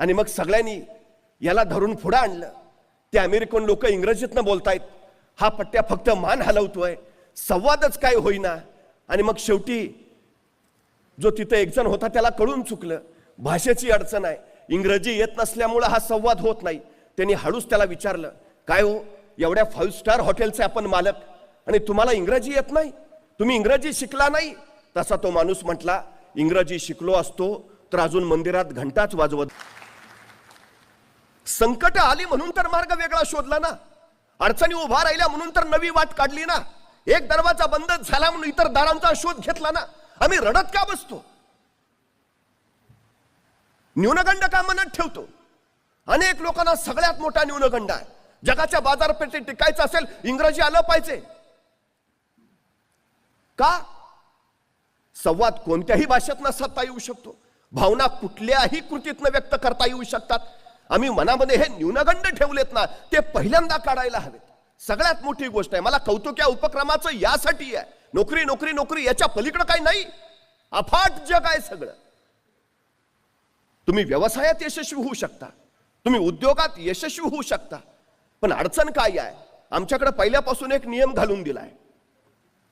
आणि मग सगळ्यांनी याला धरून पुढे आणलं. ते अमेरिकन लोक इंग्रजीतनं बोलतायत, हा पट्ट्या फक्त मान हलवतोय, संवादच काय होईना. आणि मग शेवटी जो तिथे एक जण होता त्याला कळून चुकलं, भाषेची अडचण आहे, इंग्रजी येत नसल्यामुळे हा संवाद होत नाही. त्यांनी हळूच त्याला विचारलं, काय हो, एवढ्या 5 स्टार हॉटेलचे आपण मालक आणि तुम्हाला इंग्रजी येत नाही, तुम्ही इंग्रजी शिकला नाही? तसा तो माणूस म्हटला, इंग्रजी शिकलो असतो तर अजून मंदिरात घंटाच वाजवत. संकट आली म्हणून तर मार्ग वेगळा शोधला ना, अडचणी उभा राहिल्या म्हणून तर नवी वाट काढली ना, एक दरवाजा बंद झाला म्हणून इतर दारांचा शोध घेतला ना. आम्ही रडत का बसतो? न्यूनगंड का मनात ठेवतो? अनेक लोकांना सगळ्यात मोठा न्यूनगंड आहे, जगाच्या बाजारपेठेत टिकायचं असेल इंग्रजी आलं पाहिजे. का? संवाद कोणत्याही भाषेतनं साधता येऊ शकतो, भावना कुठल्याही कृतीतनं व्यक्त करता येऊ शकतात. आम्ही मनामध्ये हे न्यूनगंड ठेवलेत ना, ते पहिल्यांदा काढायला हवेत. सगळ्यात मोठी गोष्ट आहे. मला कौतुक या उपक्रमाचं यासाठी आहे, नोकरी नोकरी नोकरी याच्या पलीकडे काही नाही, अफाट जग आहे सगळं. तुम्ही व्यवसायात यशस्वी होऊ शकता, तुम्ही उद्योगात यशस्वी होऊ शकता, पण अडचण काय आहे? आमच्याकडे पहिल्यापासून एक नियम घालून दिलाय,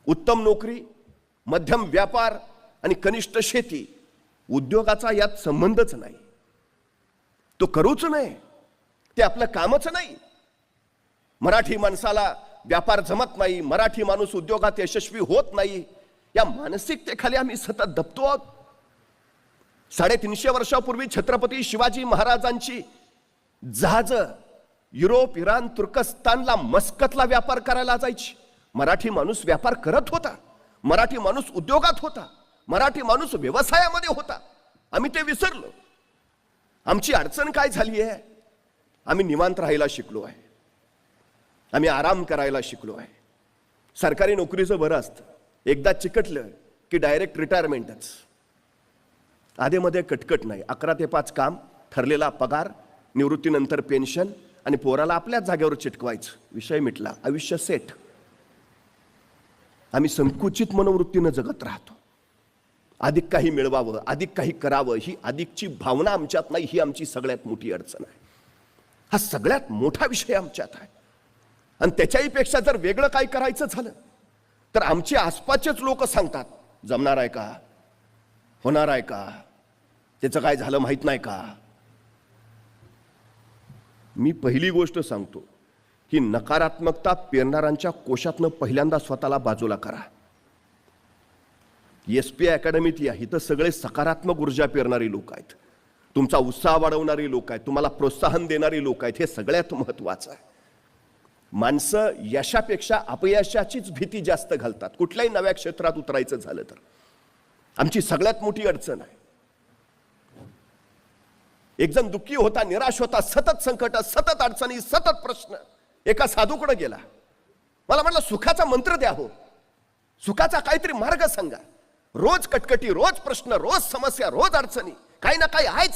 उत्तम नोकरी, मध्यम व्यापार आणि कनिष्ठ शेती. उद्योगाचा यात संबंधच नाही, तो करूच नाही, ते आपलं कामच नाही. मराठी माणसाला व्यापार जमत नाही, मराठी माणूस उद्योगात यशस्वी होत नाही, या मानसिकतेखाली आम्ही सतत दबतो आहोत. 350 वर्षापूर्वी छत्रपती शिवाजी महाराजांची जहाज युरोप, इराण, तुर्कस्तानला, मस्कतला व्यापार करायला जायची. मराठी माणूस व्यापार करत होता, मराठी माणूस उद्योगात होता, मराठी माणूस व्यवसायामध्ये होता. आम्ही ते विसरलो. आमची अडचण काय झाली आहे? आम्ही निवांत राहायला शिकलो आहे, आम्ही आराम करायला शिकलो आहे. सरकारी नोकरीचं बरं असतं, एकदा चिकटलं की डायरेक्ट रिटायरमेंटच, आधेमध्ये कटकट नाही. 11 ते 5 काम, ठरलेला पगार, निवृत्तीनंतर पेन्शन आणि पोराला आपल्याच जागेवर चिटकवायचं, विषय मिटला, आयुष्य सेट. आम्ही संकुचित मनोवृत्तीनं जगत राहतो. अधिक काही मिळवावं, अधिक काही करावं, ही अधिकची भावना आमच्यात नाही. ही आमची सगळ्यात मोठी अडचण आहे. हा सगळ्यात मोठा विषय आमच्यात आहे. आणि त्याच्याही पेक्षा जर वेगळं काही करायचं झालं तर आमचे आसपासचेच लोक सांगतात, जमणार आहे का, होणार आहे का, त्याचं काय झालं माहित नाही का. मी पहिली गोष्ट सांगतो की नकारात्मकता पेरणाऱ्यांच्या कोशातनं पहिल्यांदा स्वतःला बाजूला करा. SP अकॅडमीत या, इथं सगळे सकारात्मक ऊर्जा पेरणारी लोक आहेत, तुमचा उत्साह वाढवणारी लोक आहेत, तुम्हाला प्रोत्साहन देणारी लोक आहेत. हे सगळ्यात महत्वाचं आहे. माणसं यशापेक्षा अपयशाचीच भीती जास्त घालतात कुठल्याही नव्या क्षेत्रात उतरायचं झालं तर. आमची सगळ्यात मोठी अडचण आहे. एक जण दुःखी होता, निराश होता, सतत संकट, सतत अडचणी, सतत प्रश्न. एका साधूकडे गेला, मला म्हटलं सुखाचा मंत्र द्या हो, सुखाचा काहीतरी मार्ग सांगा. रोज कटकटी, रोज प्रश्न, रोज समस्या, रोज अडचणी, काही ना काही आहेच.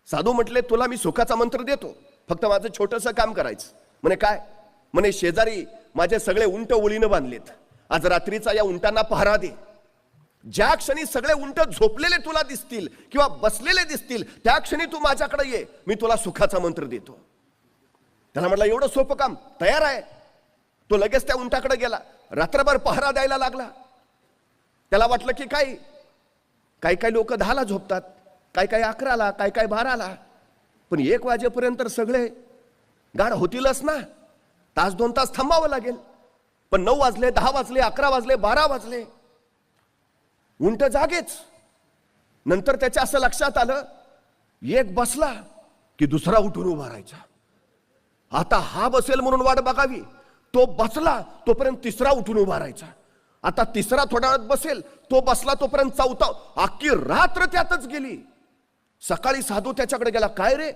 साधू म्हटले, तुला मी सुखाचा मंत्र देतो, फक्त माझं छोटंसं काम करायचं. म्हणे काय? म्हणे शेजारी माझे सगळे उंट ओळीनं बांधलेत, आज रात्रीचा या उंटांना पहारा दे. ज्या क्षणी सगळे उंट झोपलेले तुला दिसतील किंवा बसलेले दिसतील, त्या क्षणी तू माझ्याकडे ये, मी तुला सुखाचा मंत्र देतो. त्याला म्हटलं एवढं सोपं काम, तयार आहे. तो लगेच त्या उंटाकडे गेला, रात्रभर पहारा द्यायला लागला. त्याला वाटलं की काही लोक 10ला झोपतात, काही 11ला, काही 12ला, पण 1 वाजेपर्यंत सगळे गाढ होतीलच ना, 1-2 तास थांबावं लागेल. पण 9 वाजले, 10 वाजले, 11 वाजले, 12 वाजले, उंट जागेच. नंतर त्याच्या असं लक्षात आलं, एक बसला की दुसरा उठून उभा राहायचा. आता हा बसेल म्हणून वाट बघावी, तो बसला तोपर्यंत तिसरा उठून उभा राहायचा. आता तिसरा थोड्या वेळात बसेल, तो बसला तोपर्यंत चौथा. अख्खी रात्र त्यातच गेली. सकाळी साधू त्याच्याकडे गेला, काय रे,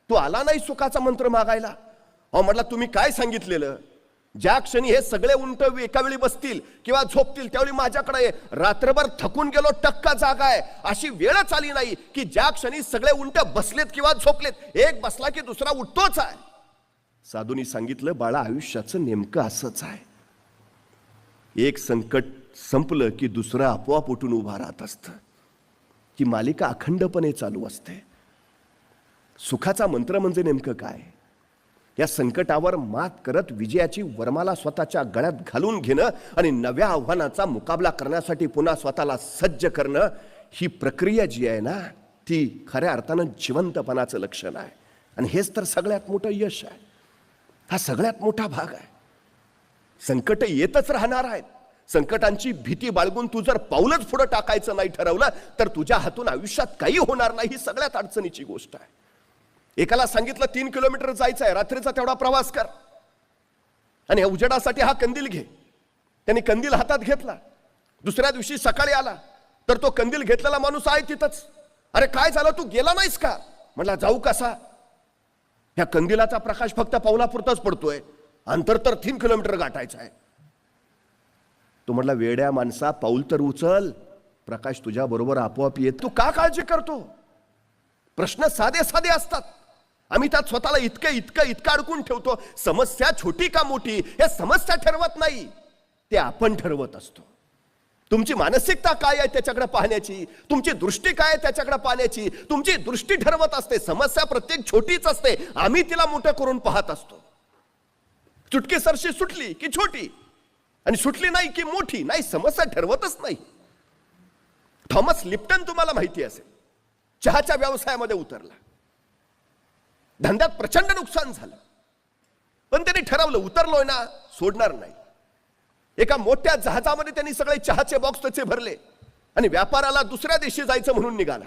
तू आला नाही सुखाचा मंत्र मागायला? अहो म्हटलं, तुम्ही काय सांगितलेलं? ज्या क्षणी हे सगळे उंट एका वेळी बसतील किंवा झोपतील त्यावेळी माझ्याकडे ये. रात्रभर थकून गेलो, टक्का जागा आहे, अशी वेळच आली नाही की ज्या क्षणी सगळे उंट बसलेत किंवा झोपलेत, एक बसला की दुसरा उठतोच आहे. साधूंनी सांगितलं, बाळा, आयुष्याचं नेमकं असंच आहे. एक संकट संपलं की दुसरं आपोआप उठून उभा राहत असतं. ही मालिका अखंडपणे चालू असते. सुखाचा मंत्र म्हणजे नेमकं काय? या संकटावर मात करत विजयाची वरमाला स्वतःच्या गळ्यात घालून घेणं आणि नव्या आव्हानाचा मुकाबला करण्यासाठी पुन्हा स्वतःला सज्ज करणं, ही प्रक्रिया जी आहे ना, ती खऱ्या अर्थानं जिवंतपणाचं लक्षण आहे. आणि हेच तर सगळ्यात मोठं यश आहे. हा सगळ्यात मोठा भाग आहे. संकट येतच राहणार आहेत. संकटांची भीती बाळगून तू जर पाऊलच पुढे टाकायचं नाही ठरवलं तर तुझ्या हातून आयुष्यात काही होणार नाही. ही सगळ्यात अडचणीची गोष्ट आहे. एकाला सांगितलं 3 किलोमीटर जायचं आहे, रात्रीचा तेवढा प्रवास कर आणि उजेडासाठी हा कंदील घे. त्यांनी कंदील हातात घेतला. दुसऱ्या दिवशी सकाळी आला तर तो कंदील घेतलेला माणूस आहे तिथंच. अरे काय झालं, तू गेला नाहीस का? म्हटला जाऊ कसा, ह्या कंदिलाचा प्रकाश फक्त पावलापुरताच पडतोय, अंतर तर 3 किलोमीटर गाठायचं आहे. तो म्हटला वेड्या माणसा, पाऊल तर उचल, प्रकाश तुझ्या बरोबर आपोआप येत. तू का काळजी करतो? प्रश्न साधे साधे असतात. आम्ही त्यात स्वतःला इतकं अडकून ठेवतो. समस्या छोटी का मोठी हे समस्या ठरवत नाही, ते आपण ठरवत असतो. तुमची मानसिकता काय आहे त्याच्याकडे पाहण्याची, तुमची दृष्टी काय आहे त्याच्याकडे पाहण्याची, तुमची दृष्टी ठरवत असते. समस्या प्रत्येक छोटीच असते, आम्ही तिला मोठं करून पाहत असतो. चुटकी सरशी सुटली की छोटी आणि सुटली नाही की मोठी, नाही, समस्या ठरवतच नाही. थॉमस लिप्टन तुम्हाला माहिती असेल, चहाच्या व्यवसायामध्ये उतरला. धंद्यात प्रचंड नुकसान झालं, पण त्यांनी ठरवलं उतरलोय ना, सोडणार नाही. एका मोठ्या जहाजामध्ये त्यांनी सगळे चहाचे बॉक्स त्याचे भरले आणि व्यापाराला दुसऱ्या देशी जायचं म्हणून निघाला.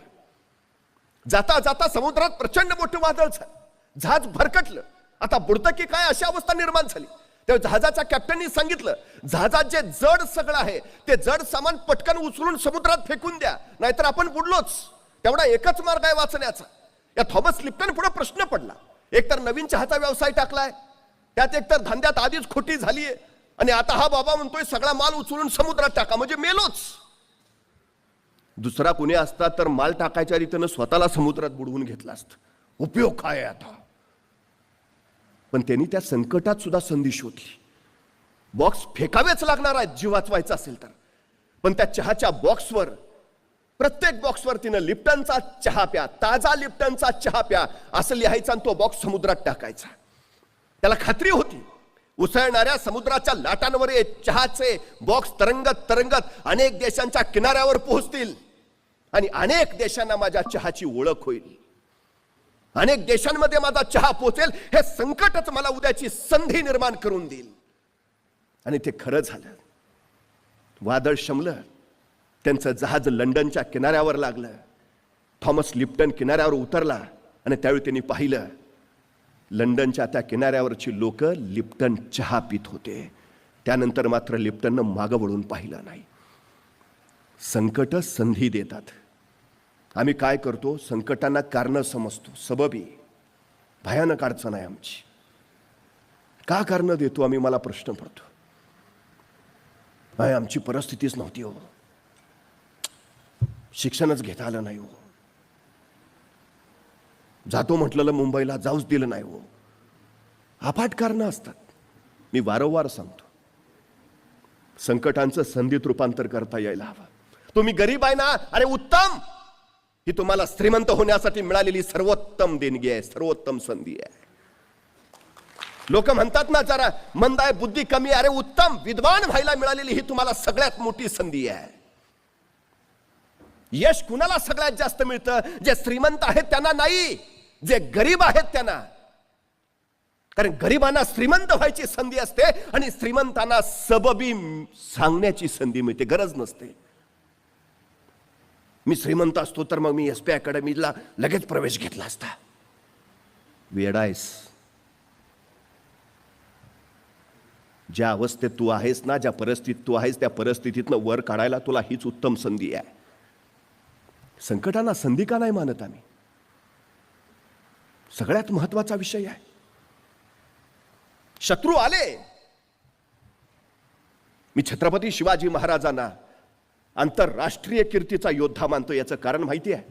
जाता जाता समुद्रात प्रचंड मोठं वादळ झालं. जहाज भरकटलं. आता बुडतं की काय अशी अवस्था निर्माण झाली. तेव्हा जहाजाच्या कॅप्टननी सांगितलं, जहाजात जे जड सगळं आहे ते जड सामान पटकन उचलून समुद्रात फेकून द्या, नाहीतर आपण बुडलोच. तेवढा एकच मार्ग आहे वाचण्याचा. या थॉमस लिप्टन पुढे प्रश्न पडला. एकतर नवीन चहाचा व्यवसाय टाकलाय, त्यात एकतर धंद्यात आधीच खोटी झालीये, आणि आता हा बाबा म्हणतोय सगळा माल उचलून समुद्रात टाका, म्हणजे मेलोच. दुसरा कुणी असता तर माल टाकायच्या रीतीनं स्वतःला समुद्रात बुडवून घेतला असतं. उपयोग काय आता? पण त्यांनी त्या संकटात सुद्धा संधी शोधली. बॉक्स फेकावेच लागणार आहेत जीव वाचवायचा असेल तर, पण त्या चहाच्या बॉक्सवर, प्रत्येक बॉक्सवर तिनं लिप्टनचा चहा प्या, ताजा लिप्टनचा चहा प्या असं लिहायचं आणि तो बॉक्स समुद्रात टाकायचा. त्याला खात्री होती उसळणाऱ्या समुद्राच्या लाटांवर हे चहाचे बॉक्स तरंगत तरंगत अनेक देशांच्या किनाऱ्यावर पोहोचतील आणि अनेक देशांना माझ्या चहाची ओळख होईल. अनेक देशांमध्ये माझा चहा पोहोचेल. हे संकटच मला उद्याची संधी निर्माण करून देईल. आणि ते खरं झालं. वादळ शमलं. त्यांचं जहाज लंडनच्या किनाऱ्यावर लागलं. थॉमस लिप्टन किनाऱ्यावर उतरला आणि त्यावेळी त्यांनी पाहिलं लंडनच्या त्या किनाऱ्यावरची लोक लिप्टन चहा पित होते. त्यानंतर मात्र लिप्टननं मागं वळून पाहिलं नाही. संकट संधी देतात. आम्ही काय करतो? संकटांना कारण समजतो, सबबी. भयानक अडचण आहे आमची. का कारण देतो आम्ही? मला प्रश्न पडतो. नाही, आमची परिस्थितीच नव्हती हो, शिक्षणच घेता आलं नाही हो, जातो म्हटलेलं मुंबईला जाऊच दिलं नाही हो. अफाट कारणं असतात. मी वारंवार सांगतो, संकटांचं संधीत रूपांतर करता यायला हवं. तुम्ही गरीब आहे ना, अरे उत्तम. ही तुम्हाला श्रीमंत होण्यासाठी मिळालेली सर्वोत्तम देणगी आहे, सर्वोत्तम संधी आहे. लोक म्हणतात ना जरा मंद आहे, बुद्धी कमी, अरे उत्तम. विद्वान व्हायला मिळालेली ही तुम्हाला सगळ्यात मोठी संधी आहे. यश कुणाला सगळ्यात जास्त मिळतं? जे श्रीमंत आहेत त्यांना नाही, जे गरीब आहेत त्यांना. कारण गरिबांना श्रीमंत व्हायची संधी असते आणि श्रीमंतांना सबबी सांगण्याची संधी मिळते, गरज नसते. मी श्रीमंत असतो तर मग मी एसपी अकॅडमीला लगेच प्रवेश घेतला असता. वेडायस. ज्या अवस्थेत तू आहेस ना, ज्या परिस्थितीत तू आहेस, त्या परिस्थितीतनं वर काढायला तुला हीच उत्तम संधी आहे. संकटांना संधी का नाही मानत आम्ही? सगळ्यात महत्वाचा विषय आहे. शत्रू आले. मी छत्रपती शिवाजी महाराजांना आंतरराष्ट्रीय कीर्तीचा योद्धा मानतो. याचं कारण माहिती आहे?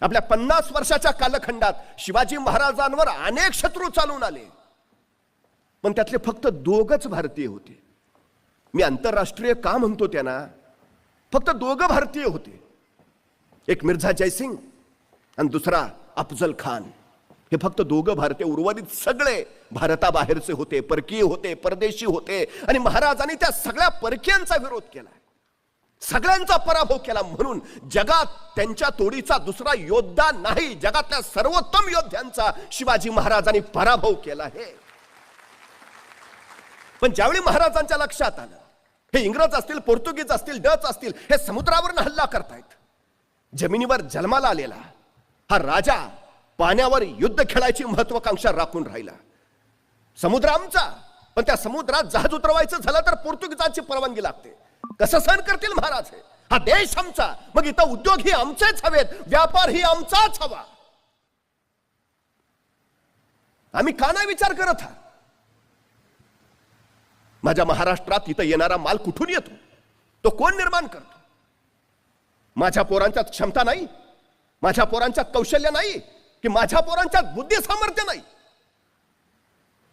आपल्या 50 वर्षाच्या कालखंडात शिवाजी महाराजांवर अनेक शत्रू चालून आले, पण त्यातले फक्त 2च भारतीय होते. मी आंतरराष्ट्रीय का म्हणतो त्यांना? फक्त 2 भारतीय होते. एक मिर्झा जयसिंग आणि दुसरा अफजल खान, हे फक्त दोघं भारतीय, उर्वरित सगळे भारताबाहेरचे होते, परकीय होते, परदेशी होते. आणि महाराजांनी त्या सगळ्या परकीयांचा विरोध केला, सगळ्यांचा पराभव केला. म्हणून जगात त्यांच्या तोडीचा दुसरा योद्धा नाही, जगातल्या सर्वोत्तम योद्ध्यांचा शिवाजी महाराजांनी पराभव केला आहे. पण ज्यावेळी महाराजांच्या लक्षात आलं, हे इंग्रज असतील, पोर्तुगीज असतील, डच असतील, हे समुद्रावर हल्ला करतायत, जमिनीवर जन्माला आलेला हा राजा पाण्यावर युद्ध खेळायची महत्वाकांक्षा राखून राहिला. समुद्र आमचा, पण त्या समुद्रात जहाज उतरवायचं झालं तर पोर्तुगीजांची परवानगी लागते. कसं सहन करतील महाराज? हा देश आमचा, मग इथं उद्योग ही आमचेच हवेत, व्यापार ही आमचाच हवा. आम्ही का नाही विचार करत? हा माझ्या महाराष्ट्रात इथं येणारा माल कुठून येतो? तो कोण निर्माण करतो? माझ्या पोरांच्यात क्षमता नाही, माझ्या पोरांच्यात कौशल्य नाही, की माझ्या पोरांच्यात बुद्धी सामर्थ्य नाही?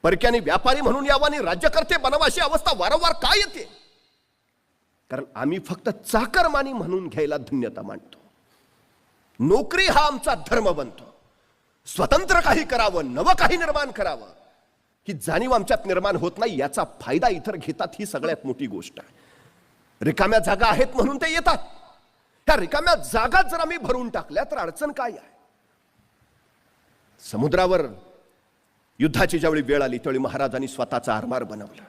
परक्याने व्यापारी म्हणून यावं आणि राज्यकर्ते बनावं अशी अवस्था वारंवार का येते? कारण आम्ही फक्त चाकरमानी म्हणून घ्यायला धन्यता मानतो. नोकरी हा आमचा धर्म बनतो. स्वतंत्र काही करावं, नवं काही निर्माण करावं ही जाणीव आमच्यात निर्माण होत नाही. याचा फायदा इतर घेतात, ही सगळ्यात मोठी गोष्ट आहे. रिकाम्या जागा आहेत म्हणून ते येतात. त्या रिकाम्या जागा जर आम्ही भरून टाकल्या तर अडचण काय आहे? समुद्रावर युद्धाची ज्यावेळी वेळ आली त्यावेळी महाराजांनी स्वतःचा आरमार बनवला.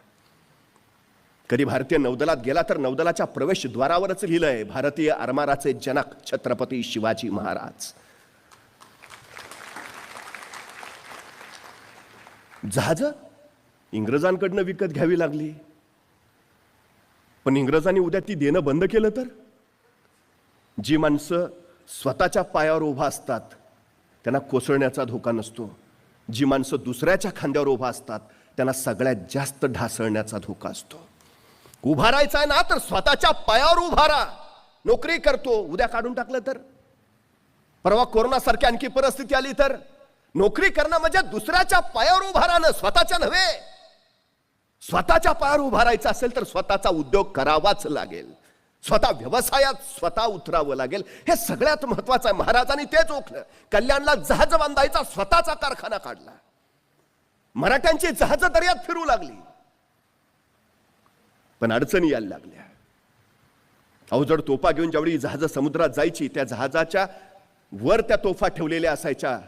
कधी भारतीय नौदलात गेला तर नौदलाच्या प्रवेशद्वारावरच लिहिलंय, भारतीय आरमाराचे जनक छत्रपती शिवाजी महाराज. जहाज इंग्रजांकडनं विकत घ्यावी लागली, पण इंग्रजांनी उद्या ती देणं बंद केलं तर? जी माणसं स्वतःच्या पायावर उभा असतात त्यांना कोसळण्याचा धोका नसतो, जी माणसं दुसऱ्याच्या खांद्यावर उभा असतात त्यांना सगळ्यात जास्त ढासळण्याचा धोका असतो. उभा राहायचा आहे ना तर स्वतःच्या पायावर उभा राहा. नोकरी करतो, उद्या काढून टाकलं तर? परवा कोरोना सारखी आणखी परिस्थिती आली तर? नोकरी करणं म्हणजे दुसऱ्याच्या पायावर उभा राहणं, स्वतःच्या नव्हे. स्वतःच्या पायावर उभा राहायचं असेल तर स्वतःचा उद्योग करावाच लागेल, स्वतः व्यवसायात स्वतः उतरावं लागेल. हे सगळ्यात महत्वाचं आहे. महाराजांनी तेच ओळखलं. कल्याणला जहाज बांधायचा स्वतःचा कारखाना काढला. मराठ्यांची जहाज दर्यात फिरू लागली, पण अडचणी यायला लागल्या. अवजड तोफा घेऊन ज्यावेळी जहाज समुद्रात जायची, त्या जहाजाच्या वर त्या तोफा ठेवलेल्या असायच्या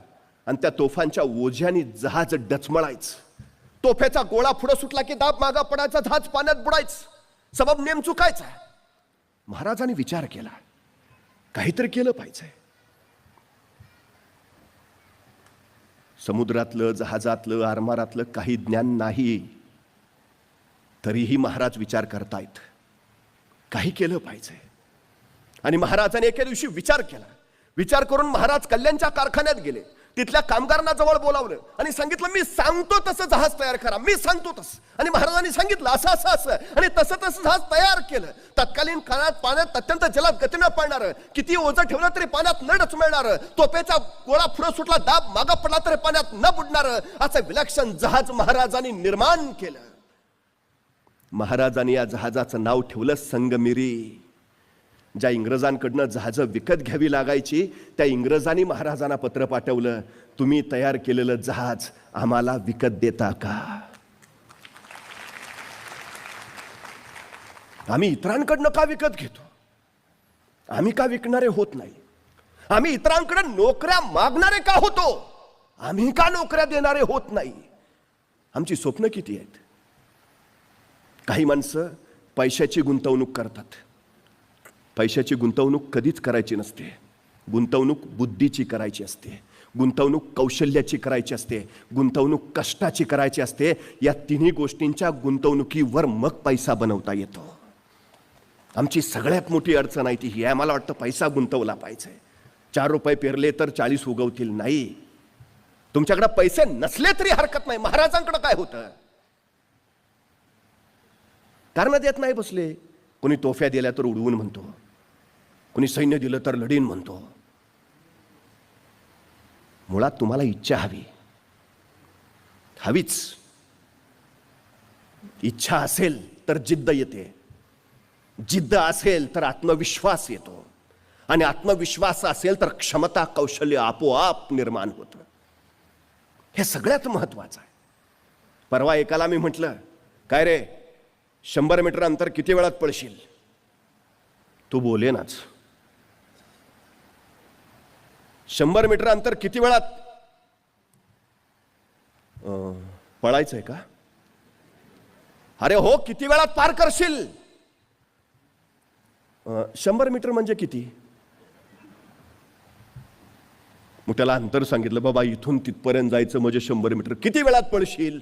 आणि त्या तोफांच्या ओझ्याने जहाज डचमळायचं. तोफेचा गोळा पुढे सुटला की दाब मागा पडायचा, जहाज पाण्यात बुडायचं. सबब नेम चुकायचा. महाराजांनी विचार केला, काहीतरी केलं पाहिजे. समुद्रातलं, जहाजातलं, आरमारातलं काही ज्ञान नाही, तरीही महाराज विचार करतायत, काही केलं पाहिजे. आणि महाराजांनी एके दिवशी विचार केला. विचार करून महाराज कल्याणच्या कारखान्यात गेले. तिथल्या कामगारांना जवळ बोलावलं आणि सांगितलं, मी सांगतो तसं जहाज तयार करा, मी सांगतो तसं. आणि महाराजांनी सांगितलं असं असं असं, आणि तसं तसं जहाज तयार केलं. तत्कालीन काळात पाण्यात अत्यंत जलद गतीनं पडणार, किती ओझं ठेवलं तरी पाण्यात न डचमळणार, तोफेचा गोळा पुढे सुटला, दाब मागा पडला तरी पाण्यात न बुडणार, असं विलक्षण जहाज महाराजांनी निर्माण केलं. महाराजांनी या जहाजाचं नाव ठेवलं संगमिरी. ज्या इंग्रजांकडनं जहाज विकत घ्यावी लागायची त्या इंग्रजांनी महाराजांना पत्र पाठवलं, तुम्ही तयार केलेलं जहाज आम्हाला विकत देता का? आम्ही इतरांकडनं का विकत घेतो? आम्ही का विकणारे होत नाही? आम्ही इतरांकडे नोकऱ्या मागणारे का होतो? आम्ही का नोकऱ्या देणारे होत नाही? आमची स्वप्न किती आहेत? काही माणसं पैशाची गुंतवणूक करतात. पैशाची गुंतवणूक कधीच करायची नसते. गुंतवणूक बुद्धीची करायची असते, गुंतवणूक कौशल्याची करायची असते, गुंतवणूक कष्टाची करायची असते. या तिन्ही गोष्टींच्या गुंतवणुकीवर मग पैसा बनवता येतो. आमची सगळ्यात मोठी अडचण आहे ती ही आहे. मला वाटतं पैसा गुंतवला पाहिजे. 4 रुपये पेरले तर 40 उगवतील, नाही. तुमच्याकडे पैसे नसले तरी हरकत नाही. महाराजांकडे काय होतं? कारण देत नाही बसले. कोणी तोफ्या दिल्या तर उडवून म्हणतो, कोणी सैन्य दिलं तर लढीन म्हणतो. मुळात तुम्हाला इच्छा हवीच. इच्छा असेल तर जिद्द येते, जिद्द असेल तर आत्मविश्वास येतो, आणि आत्मविश्वास असेल तर क्षमता कौशल्य आपोआप निर्माण होतं. हे सगळ्यात महत्वाचं आहे. परवा एकाला मी म्हटलं, काय रे 100 मीटर अंतर किती वेळात पळशील? तू बोलेनाच. 100 मीटर अंतर किती वेळात पळायचंय का? अरे हो, किती वेळात पार करशील? 100 मीटर म्हणजे किती? मग त्याला अंतर सांगितलं, बाबा इथून तिथपर्यंत जायचं म्हणजे 100 मीटर. किती वेळात पळशील?